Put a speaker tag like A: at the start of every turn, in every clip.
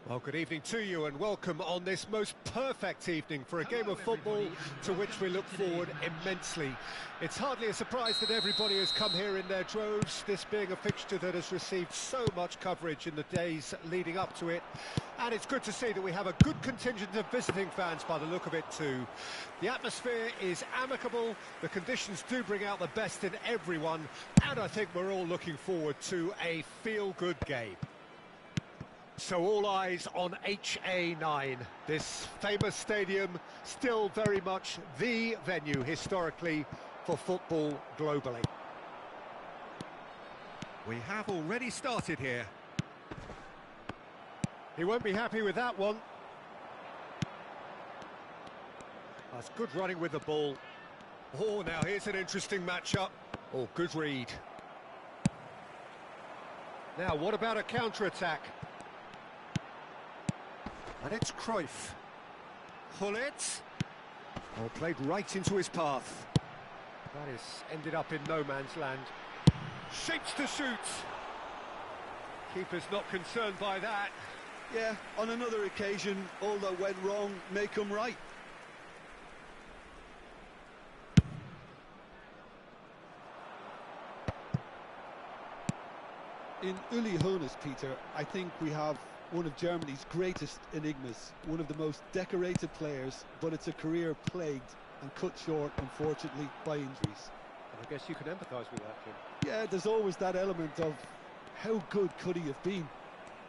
A: Well, good evening to you and welcome on this most perfect evening for a game of football to which we look forward immensely. It's hardly a surprise that everybody has come here in their droves, this being a fixture that has received so much coverage in the days leading up to it. And it's good to see that we have a good contingent of visiting fans by the look of it too. The atmosphere is amicable, the conditions do bring out the best in everyone, and I think we're all looking forward to a feel-good game. So all eyes on HA9, this famous stadium, still very much the venue historically for football globally. We have already started here. He won't be happy with that one. That's good running with the ball. Oh, now here's an interesting matchup. Oh, good read. Now, what about a counter-attack? And it's Cruyff. Hullet. Oh, played right into his path. That is ended up in no man's land. Shapes to shoot. Keeper's not concerned by that.
B: Yeah, on another occasion, all that went wrong may come right.
C: In Uli Hoeneß, Peter, I think we have one of Germany's greatest enigmas, one of the most decorated players, but it's a career plagued and cut short, unfortunately, by injuries.
A: And I guess you can empathise with that, Jim.
C: Yeah, there's always that element of how good could he have been?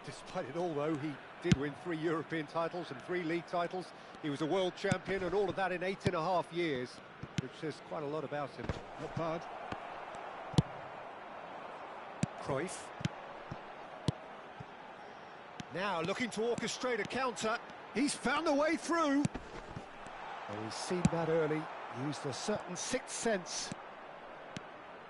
A: Despite it all, though, he did win 3 European titles and 3 league titles. He was a world champion and all of that in 8.5 years, which says quite a lot about him.
C: Not bad.
A: Cruyff. Now looking to orchestrate a counter. He's found a way through. Oh, he's seen that early. Used a certain sixth sense.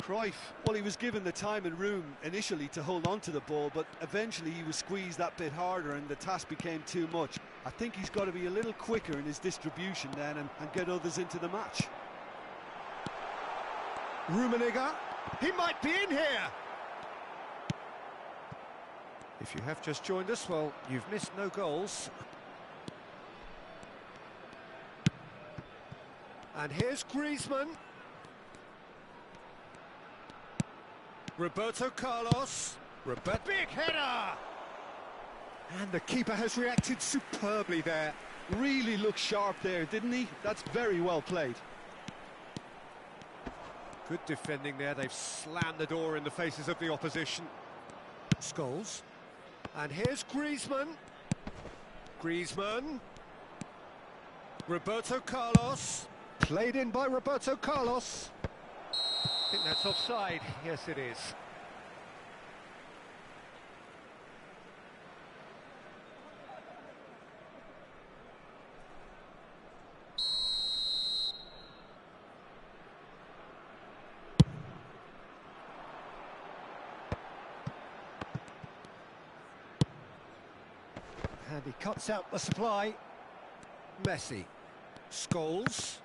B: Cruyff, well, he was given the time and room initially to hold on to the ball, but eventually he was squeezed that bit harder and the task became too much. I think he's got to be a little quicker in his distribution then and get others into the match.
A: Rummenigge. He might be in here. If you have just joined us, well, you've missed no goals. And here's Griezmann. Roberto Carlos. Big header! And the keeper has reacted superbly there.
B: Really looked sharp there, didn't he? That's very well played.
A: Good defending there. They've slammed the door in the faces of the opposition. Scholes. And here's Griezmann. Griezmann. Roberto Carlos. Played in by Roberto Carlos. I think that's offside. Yes, it is. And he cuts out the supply. Messi. Scholes.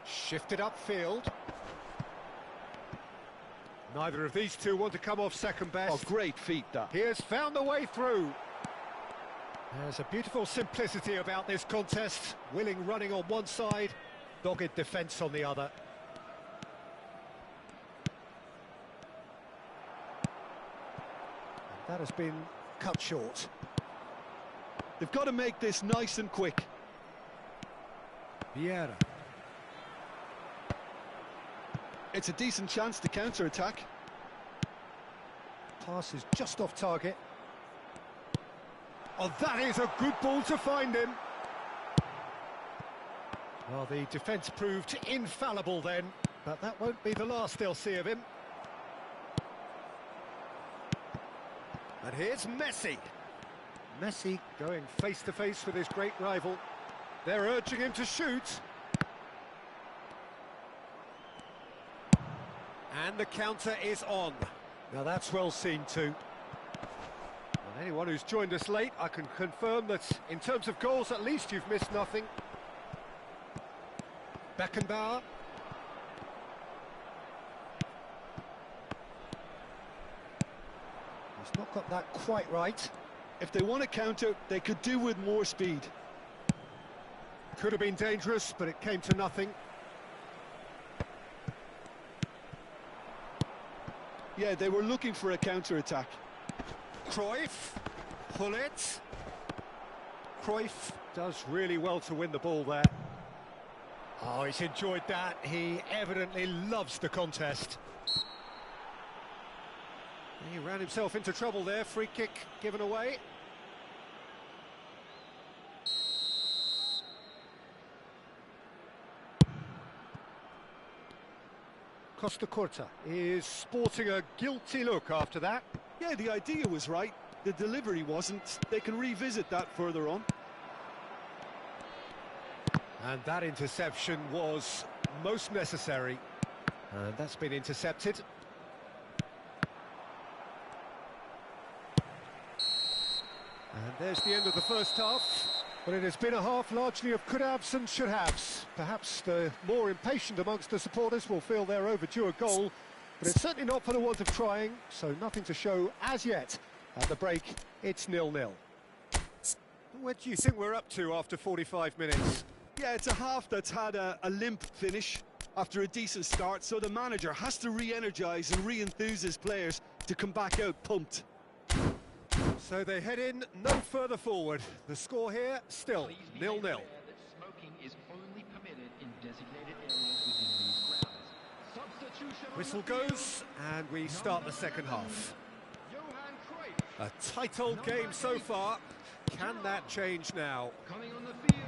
A: Shifted upfield. Neither of these two want to come off second best.
B: Oh, great feat, that.
A: He has found the way through. There's a beautiful simplicity about this contest. Willing running on one side, dogged defence on the other. And that has been cut short.
B: They've got to make this nice and quick.
A: Vieira.
B: It's a decent chance to counter-attack.
A: Pass is just off target. Oh, that is a good ball to find him. Well, the defence proved infallible then, but that won't be the last they'll see of him. And here's Messi. Messi going face-to-face with his great rival. They're urging him to shoot. And the counter is on. Now that's well seen too. And anyone who's joined us late, I can confirm that in terms of goals, at least you've missed nothing. Beckenbauer. He's not got that quite right.
B: If they want to counter, they could do with more speed.
A: Could have been dangerous, but it came to nothing.
B: Yeah, they were looking for a counter-attack.
A: Cruyff, pull it. Cruyff does really well to win the ball there. Oh, he's enjoyed that. He evidently loves the contest. He ran himself into trouble there. Free kick given away. Costa Curta is sporting a guilty look after that.
B: Yeah, the idea was right. The delivery wasn't. They can revisit that further on.
A: And that interception was most necessary. And that's been intercepted. And there's the end of the first half. But it has been a half largely of could-haves and should-haves. Perhaps the more impatient amongst the supporters will feel they're overdue a goal, but it's certainly not for the want of trying, so nothing to show as yet. At the break, it's 0-0. What do you think we're up to after 45 minutes?
B: Yeah, it's a half that's had a limp finish after a decent start, so the manager has to re-energise and re-enthuse his players to come back out pumped.
A: So they head in no further forward. The score here still 0-0.
D: Smoking is only permitted in designated areas within these grounds. Substitution.
A: Whistle goes, and we start the second half. A tight old game so far. Can that change now?
D: Coming on the field,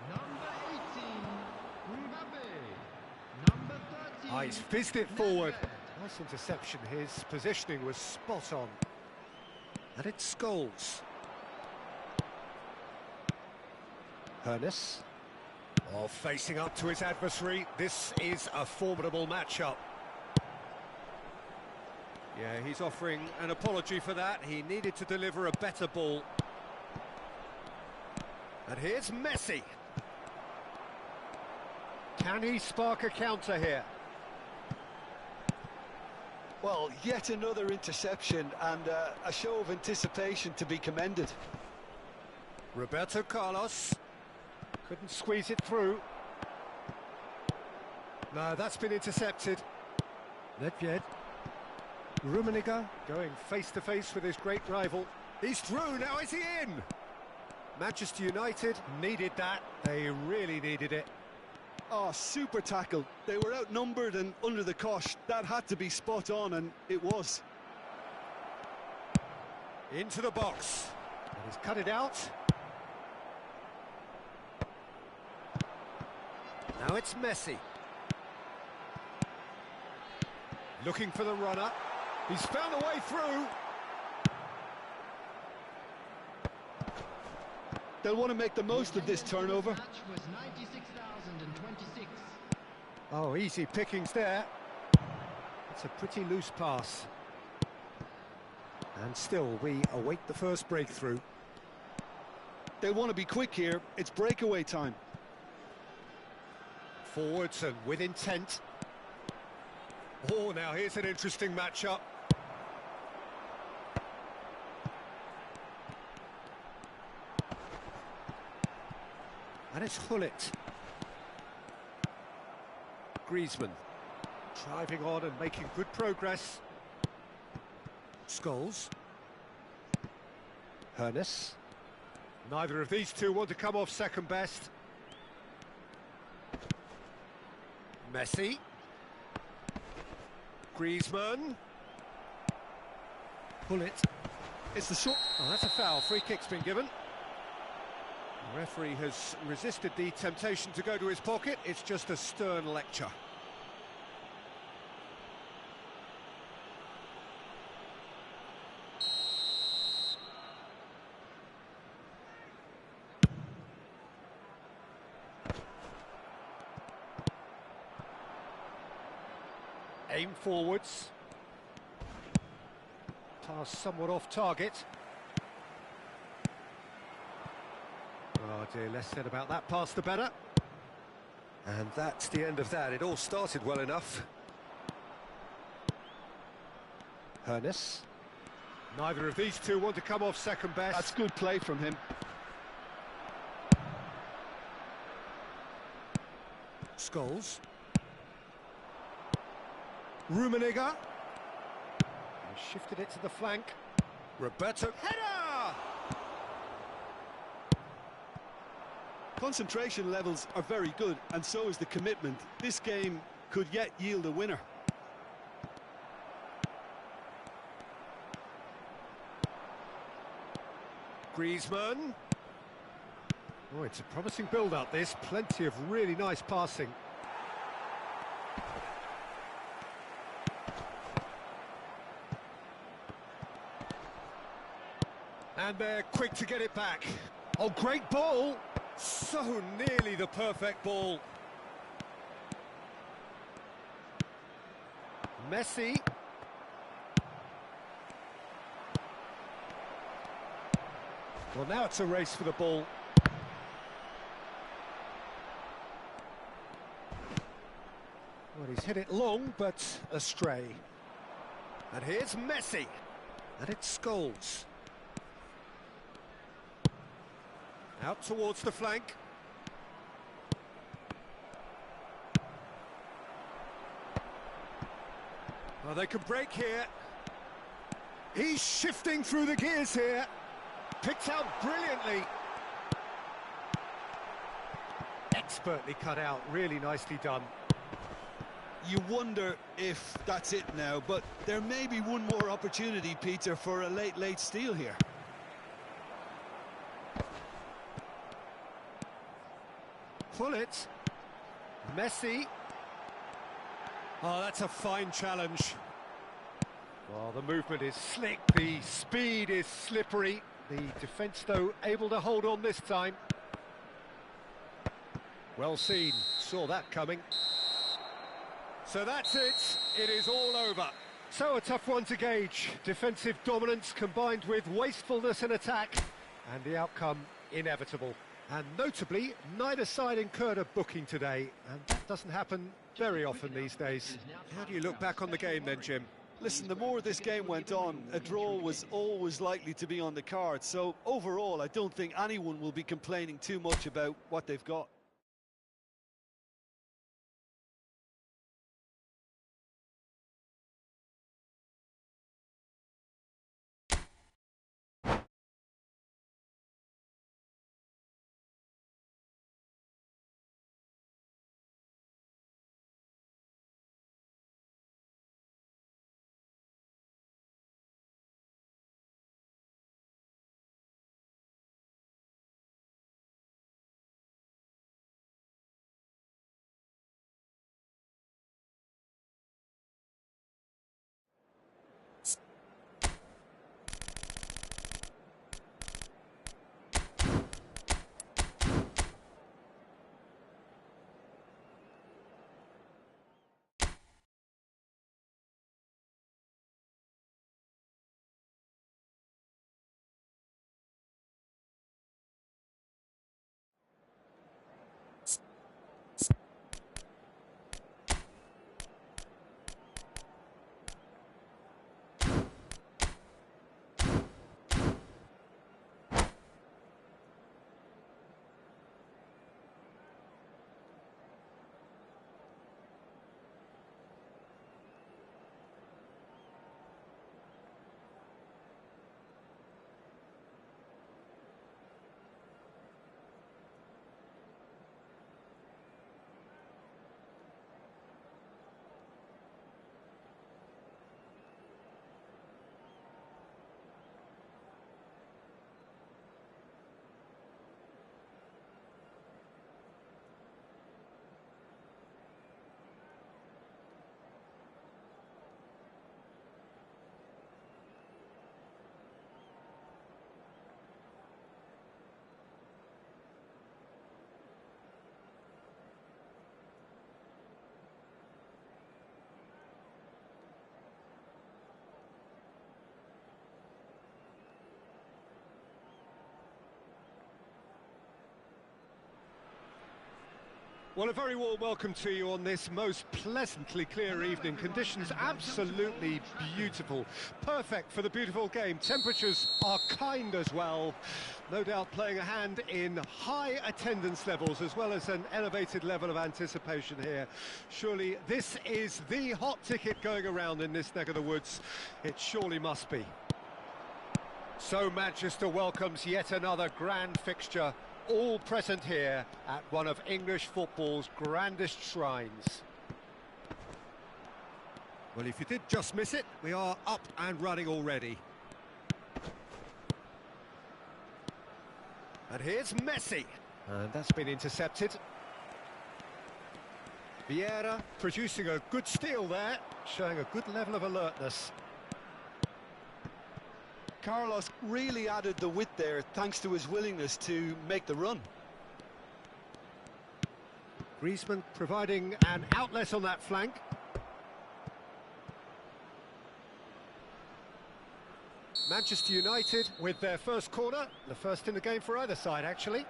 D: number 18, Mbappe. Number 13.
A: He's fizzed it forward. Nice interception. His positioning was spot on. And it's Scholes. Hernes. Oh, facing up to his adversary. This is a formidable matchup. Yeah, he's offering an apology for that. He needed to deliver a better ball. And here's Messi. Can he spark a counter here?
B: Well, yet another interception and a show of anticipation to be commended.
A: Roberto Carlos couldn't squeeze it through. No, that's been intercepted. Nedved. Rummenigge going face-to-face with his great rival. He's through, now is he in? Manchester United needed that. They really needed it.
B: Oh, super tackle. They were outnumbered and under the cosh. That had to be spot on, and it was.
A: Into the box. And he's cut it out. Now it's Messi. Looking for the runner. He's found a way through.
B: They'll want to make the most of this turnover.
A: Oh, easy pickings there. It's a pretty loose pass. And still, we await the first breakthrough.
B: They want to be quick here. It's breakaway time.
A: Forwards and with intent. Oh, now here's an interesting matchup. And it's Hullet. Griezmann driving on and making good progress. Scholes. Hernes. Neither of these two want to come off second best. Messi. Griezmann. Hullet.
B: It's the shot.
A: Oh, that's a foul. Free kick's been given. The referee has resisted the temptation to go to his pocket. It's just a stern lecture. Aim forwards. Pass somewhat off target. Oh dear, less said about that pass the better. And that's the end of that. It all started well enough. Hernes. Neither of these two want to come off second best.
B: That's good play from him.
A: Scholes. Rummenigge. He shifted it to the flank. Roberto. Header!
B: Concentration levels are very good, and so is the commitment. This game could yet yield a winner.
A: Griezmann. Oh, it's a promising build-up, this. Plenty of really nice passing. And they're quick to get it back. Oh, great ball! So nearly the perfect ball. Messi. Well, now it's a race for the ball. Well, he's hit it long, but astray. And here's Messi. And it's Scholes. Out towards the flank. Well, they can break here. He's shifting through the gears here. Picked out brilliantly. Expertly cut out, really nicely done.
B: You wonder if that's it now, but there may be one more opportunity, Peter, for a late steal here.
A: Pull it. Messi. Oh, that's a fine challenge. Well, the movement is slick, the speed is slippery. The defence, though, able to hold on this time. Well seen, saw that coming. So that's it, it is all over. So a tough one to gauge. Defensive dominance combined with wastefulness in attack, and the outcome inevitable. And notably, neither side incurred a booking today, and that doesn't happen very often these days. How do you look back on the game then, Jim?
B: Listen, the more this game went on, a draw was always likely to be on the cards. So overall, I don't think anyone will be complaining too much about what they've got.
A: Well, a very warm welcome to you on this most pleasantly clear evening. Conditions absolutely beautiful. Perfect for the beautiful game. Temperatures are kind as well. No doubt playing a hand in high attendance levels as well as an elevated level of anticipation here. Surely this is the hot ticket going around in this neck of the woods. It surely must be. So Manchester welcomes yet another grand fixture, all present here at one of English football's grandest shrines. Well, if you did just miss it, we are up and running already. And here's Messi. And that's been intercepted. Vieira producing a good steal there, showing a good level of alertness.
B: Carlos really added the width there thanks to his willingness to make the run.
A: Griezmann providing an outlet on that flank. Manchester United with their first corner, the first in the game for either side actually.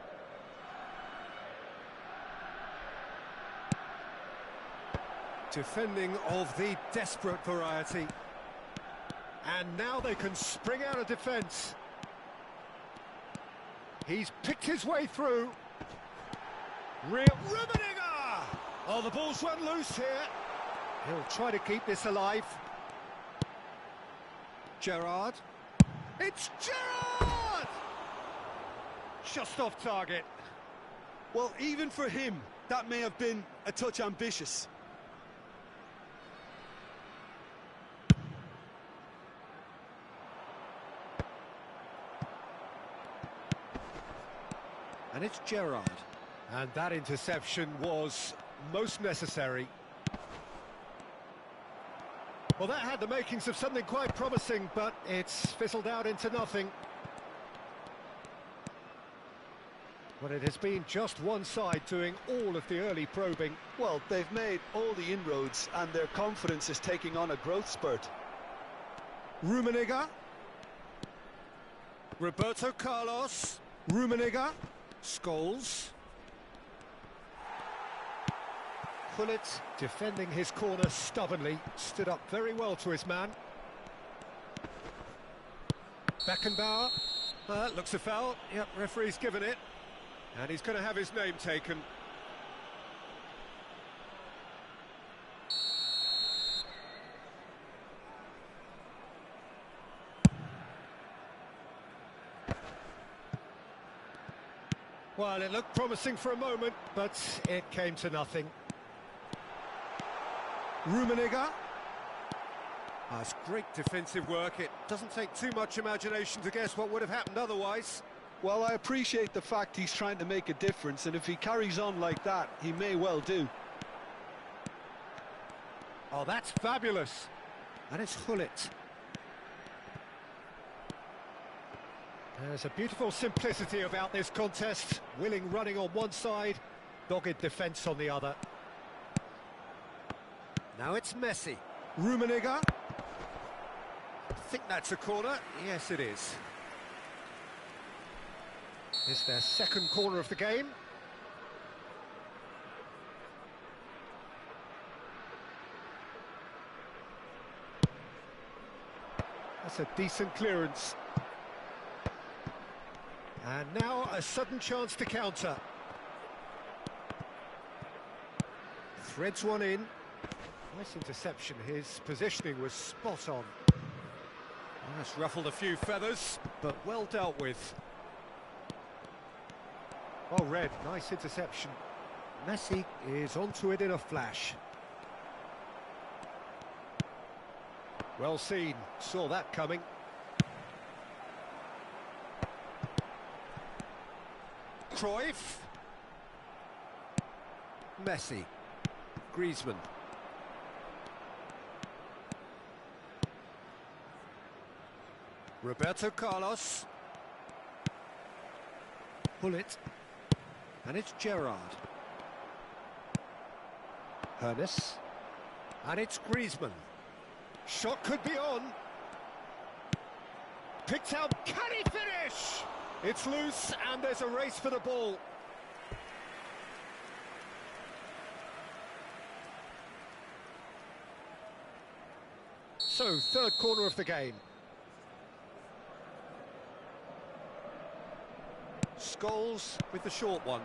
A: Defending of the desperate variety. And now they can spring out of defence. He's picked his way through. Rummenigge! Oh, the ball's run loose here. He'll try to keep this alive. Gerrard. It's Gerrard! Just off target.
B: Well, even for him, that may have been a touch ambitious.
A: And it's Gerrard. And that interception was most necessary. Well, that had the makings of something quite promising, but it's fizzled out into nothing. Well, it has been just one side doing all of the early probing.
B: Well, they've made all the inroads and their confidence is taking on a growth spurt.
A: Rummenigge. Roberto Carlos. Rummenigge. Scholes. Gullit defending his corner stubbornly, stood up very well to his man. Beckenbauer, looks a foul. Yep, referee's given it, and he's going to have his name taken. Well, it looked promising for a moment, but it came to nothing. Rummenigge. That's great defensive work. It doesn't take too much imagination to guess what would have happened otherwise.
B: Well, I appreciate the fact he's trying to make a difference, and if he carries on like that, he may well do.
A: Oh, that's fabulous. And it's Gullit. There's a beautiful simplicity about this contest. Willing running on one side, dogged defence on the other. Now it's Messi. Rummenigge. I think that's a corner. Yes, it is. It's their second corner of the game. That's a decent clearance. And now a sudden chance to counter. Threads one in. Nice interception. His positioning was spot on. That's ruffled a few feathers, but well dealt with. Oh, red. Nice interception. Messi is onto it in a flash. Well seen. Saw that coming. Cruyff. Messi. Griezmann. Roberto Carlos. Gullit. And it's Gerrard. Hernes. And it's Griezmann. Shot could be on. Picked out. Can he finish? It's loose and there's a race for the ball. So, third corner of the game. Scholes with the short one.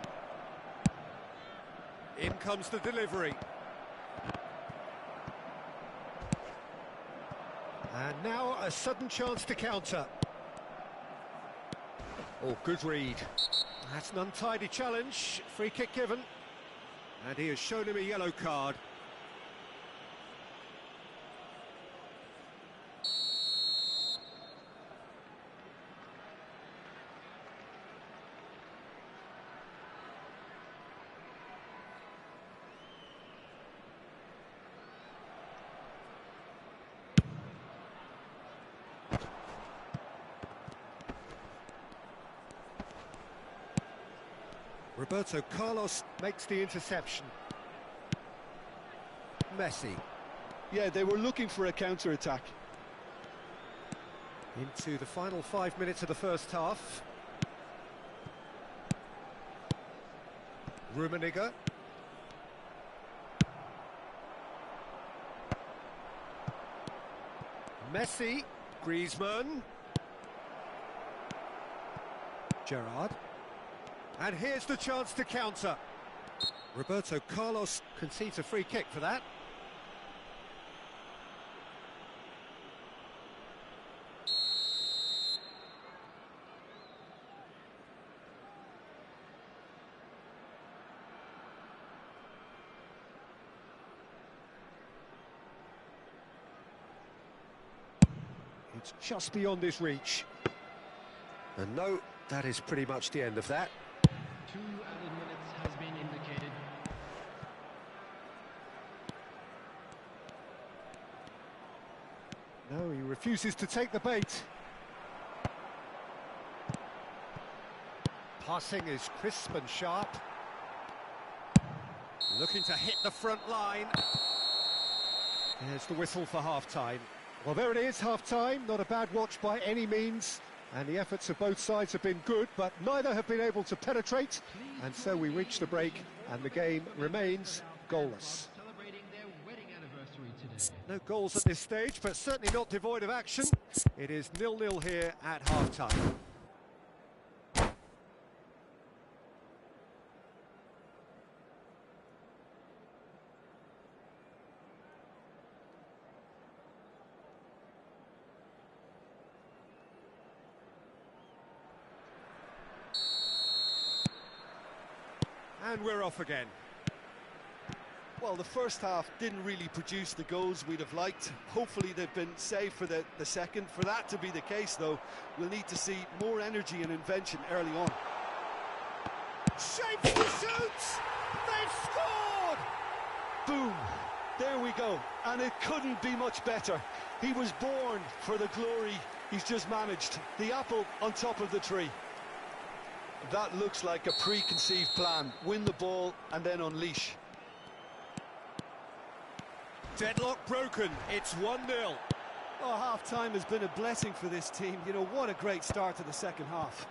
A: In comes the delivery. And now a sudden chance to counter. Oh, good read. That's an untidy challenge. Free kick given. And he has shown him a yellow card. Roberto Carlos makes the interception. Messi.
C: Yeah, they were looking for a counter-attack.
A: Into the final 5 minutes of the first half. Rummenigge. Messi. Griezmann. Gerrard. And here's the chance to counter. Roberto Carlos concedes a free kick for that. It's just beyond his reach. And no, that is pretty much the end of that.
D: 2 added minutes has been indicated.
A: No, he refuses to take the bait. Passing is crisp and sharp. Looking to hit the front line. There's the whistle for half-time. Well, there it is, half-time. Not a bad watch by any means. And the efforts of both sides have been good, but neither have been able to penetrate. And so we reach the break, and the game remains goalless. No goals at this stage, but certainly not devoid of action. It is 0-0 here at half-time. And we're off again.
B: Well, the first half didn't really produce the goals we'd have liked. Hopefully they've been saved for the second. For that to be the case, though, we'll need to see more energy and invention early on.
A: Shapes to shoot! They've scored!
B: Boom! There we go. And it couldn't be much better. He was born for the glory he's just managed. The apple on top of the tree. That looks like a preconceived plan. Win the ball and then unleash.
A: Deadlock broken. It's 1-0.
B: Oh, half-time has been a blessing for this team. You know, what a great start to the second half.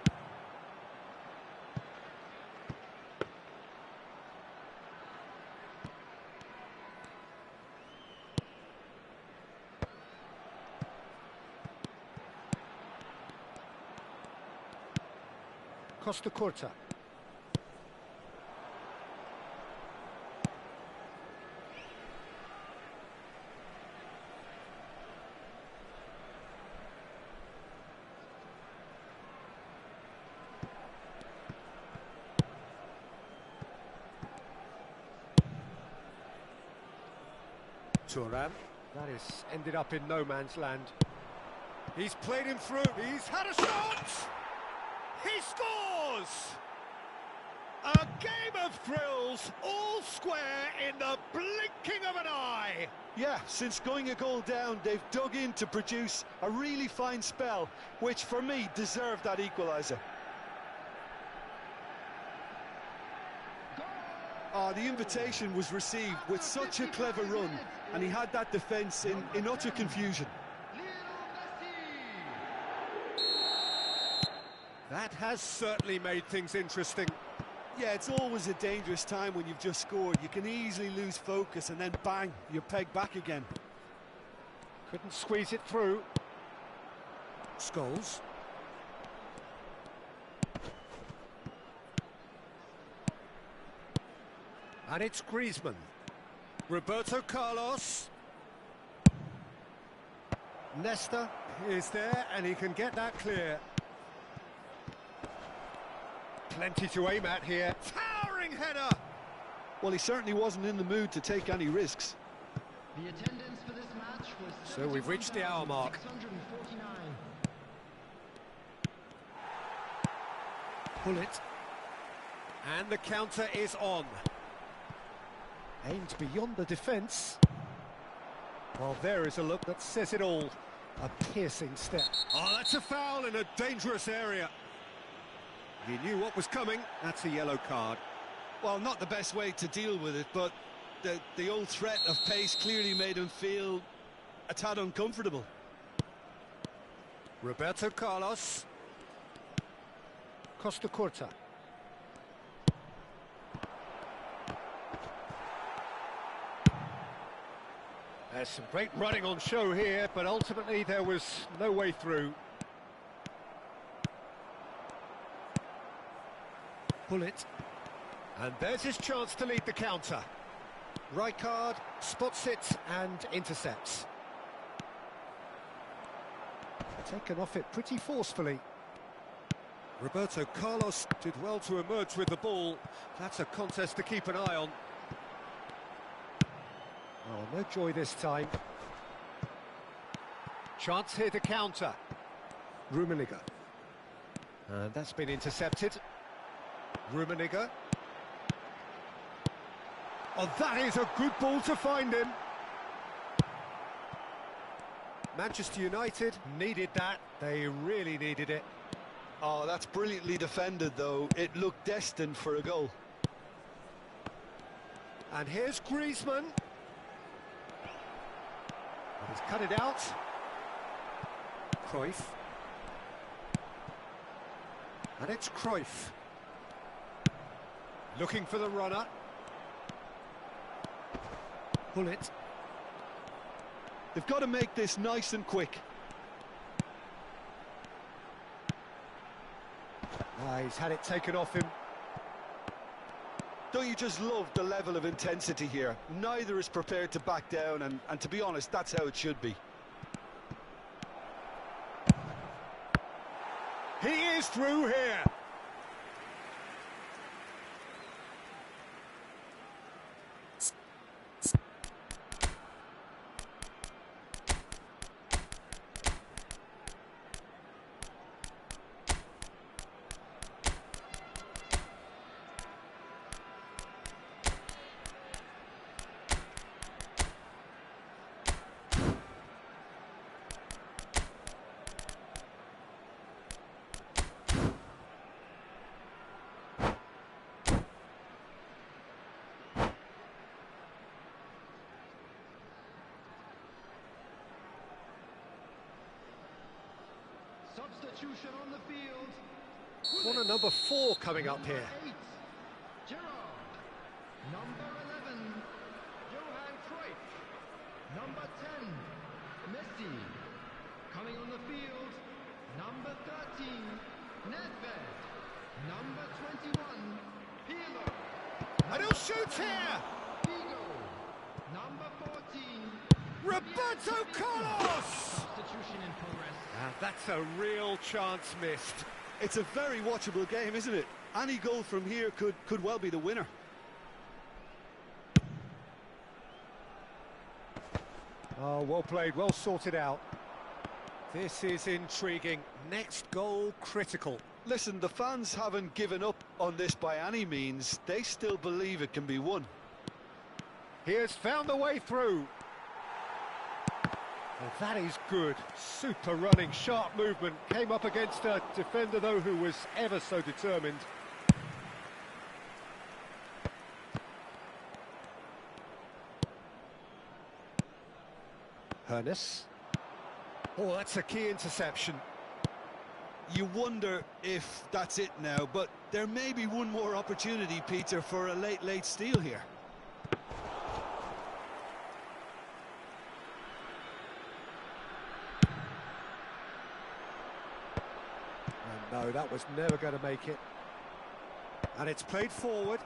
A: Costa Curta. Thuram. That is ended up in no man's land. He's played him through. He's had a shot! He scores! A game of thrills, all square in the blinking of an eye.
B: Yeah, since going a goal down, they've dug in to produce a really fine spell, which for me deserved that equaliser. Oh, the invitation was received with such a clever run, and he had that defence in utter confusion.
A: That has certainly made things interesting.
B: Yeah, it's always a dangerous time when you've just scored. You can easily lose focus and then bang, you're pegged back again.
A: Couldn't squeeze it through. Scholes. And it's Griezmann. Roberto Carlos. Nesta is there, and he can get that clear. Plenty to aim at here. Towering header!
B: Well, he certainly wasn't in the mood to take any risks.
D: The attendance for this match was
A: So we've reached the hour mark.
D: 649.
A: Pull it. And the counter is on. Aimed beyond the defence. Well, there is a look that says it all. A piercing step. Oh, that's a foul in a dangerous area. He knew what was coming. That's a yellow card.
B: Well, not the best way to deal with it, but the old threat of pace clearly made him feel a tad uncomfortable.
A: Roberto Carlos. Costa Curta. There's some great running on show here, but ultimately there was no way through. Pull it. And there's his chance to lead the counter. Rijkaard spots it and intercepts. Taken off it pretty forcefully. Roberto Carlos did well to emerge with the ball. That's a contest to keep an eye on. Oh, no joy this time. Chance here to counter. Rummenigge. And that's been intercepted. Rummenigge. Oh, that is a good ball to find him. Manchester United needed that. They really needed it.
B: Oh, that's brilliantly defended, though. It looked destined for a goal.
A: And here's Griezmann. He's cut it out. Cruyff. And it's Cruyff. Looking for the runner. Pull it.
B: They've got to make this nice and quick.
A: He's had it taken off him.
B: Don't you just love the level of intensity here? Neither is prepared to back down, and to be honest, that's how it should be.
A: He is through here.
D: Substitution on the field.
A: Corner number 4 coming up here.
D: Number 8, Gerrard. Number 11, Johan Cruyff. Number 10, Messi. Coming on the field, number 13, Nedved. Number 21, Pirlo.
A: And he'll shoot here.
D: Figo. Number 14,
A: Roberto Carlos.
D: substitution in progress.
A: That's a real chance missed.
B: It's a very watchable game, isn't it? Any goal from here could well be the winner.
A: Oh, well played, well sorted out. This is intriguing. Next goal critical.
B: Listen, the fans haven't given up on this by any means. They still believe it can be won.
A: He has found the way through. And that is good. Super running, sharp movement. Came up against a defender, though, who was ever so determined. Hernes. Oh, that's a key interception.
B: You wonder if that's it now, but there may be one more opportunity, Peter, for a late steal here.
A: No, that was never going to make it. And it's played forward.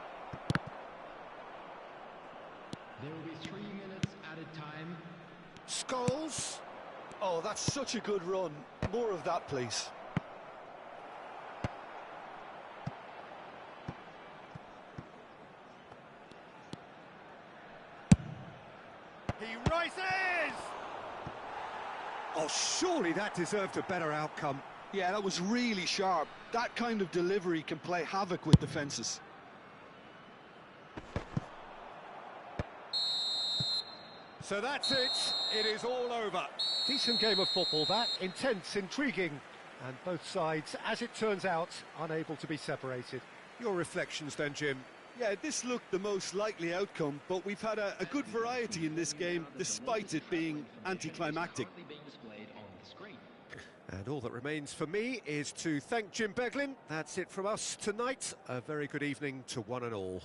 D: There will be 3 minutes added time.
A: Scholes.
B: Oh, that's such a good run. More of that, please.
A: He rises! Oh, surely that deserved a better outcome.
B: Yeah, that was really sharp. That kind of delivery can play havoc with defences.
A: So that's it. It is all over. Decent game of football, that. Intense, intriguing. And both sides, as it turns out, unable to be separated. Your reflections then, Jim?
B: Yeah, this looked the most likely outcome, but we've had a good variety in this game, despite it being anticlimactic.
D: Currently being displayed on the screen.
A: And all that remains for me is to thank Jim Beglin. That's it from us tonight. A very good evening to one and all.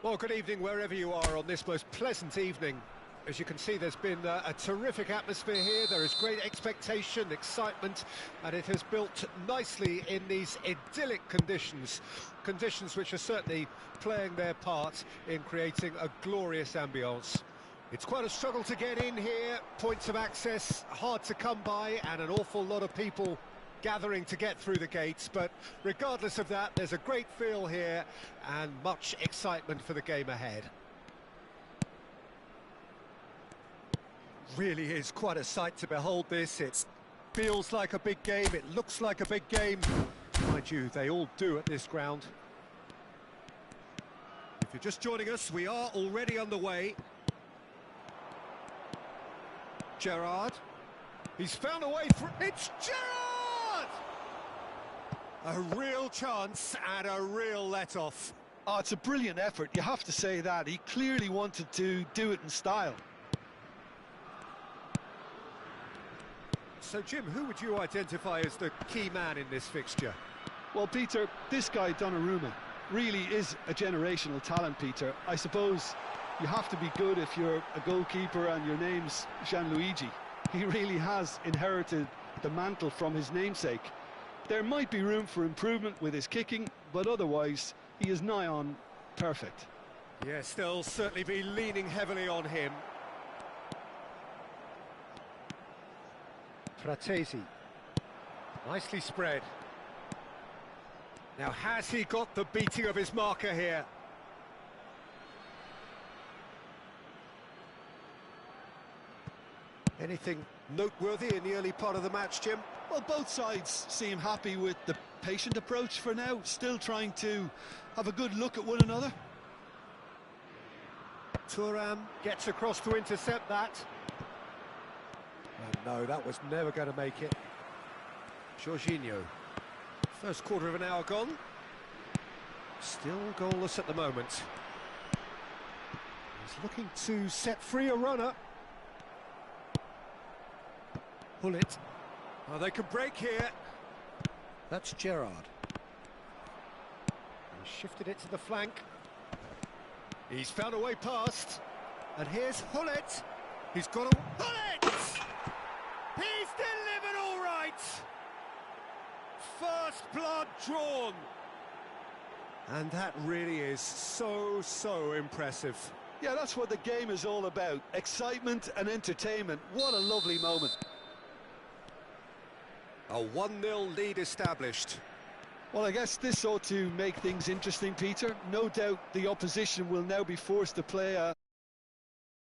A: Well, good evening wherever you are on this most pleasant evening. As you can see, there's been a terrific atmosphere here. There is great expectation, excitement, and it has built nicely in these idyllic conditions. Conditions which are certainly playing their part in creating a glorious ambience. It's quite a struggle to get in here, points of access hard to come by, and an awful lot of people gathering to get through the gates, but regardless of that, there's a great feel here and much excitement for the game ahead. Really is quite a sight to behold this. It feels like a big game, it looks like a big game. Mind you, they all do at this ground. If you're just joining us, we are already underway. Gerrard, he's found a way through. It's Gerrard! A real chance and a real let-off.
B: Oh, it's a brilliant effort, you have to say that. He clearly wanted to do it in style.
A: So, Jim, who would you identify as the key man in this fixture?
C: Well, Peter, this guy Donnarumma really is a generational talent, Peter. I suppose you have to be good if you're a goalkeeper and your name's Gianluigi. He really has inherited the mantle from his namesake. There might be room for improvement with his kicking, but otherwise, he is nigh on perfect.
A: Yes, they'll certainly be leaning heavily on him. Fratesi, nicely spread. Now, has he got the beating of his marker here? Anything noteworthy in the early part of the match, Jim?
B: Well, both sides seem happy with the patient approach for now, still trying to have a good look at one another.
A: Thuram gets across to intercept that. Oh, no, that was never going to make it. Jorginho. First quarter of an hour gone. Still goalless at the moment. He's looking to set free a runner. Pull it. Oh, they can break here. That's Gerrard. He shifted it to the flank. He's found a way past. And here's Hullet. He's got a... Hullet! He's delivered all right! First blood drawn. And that really is so impressive.
B: Yeah, that's what the game is all about. Excitement and entertainment. What a lovely moment.
A: A 1-0 lead established.
B: Well, I guess this ought to make things interesting, Peter. No doubt the opposition will now be forced to play a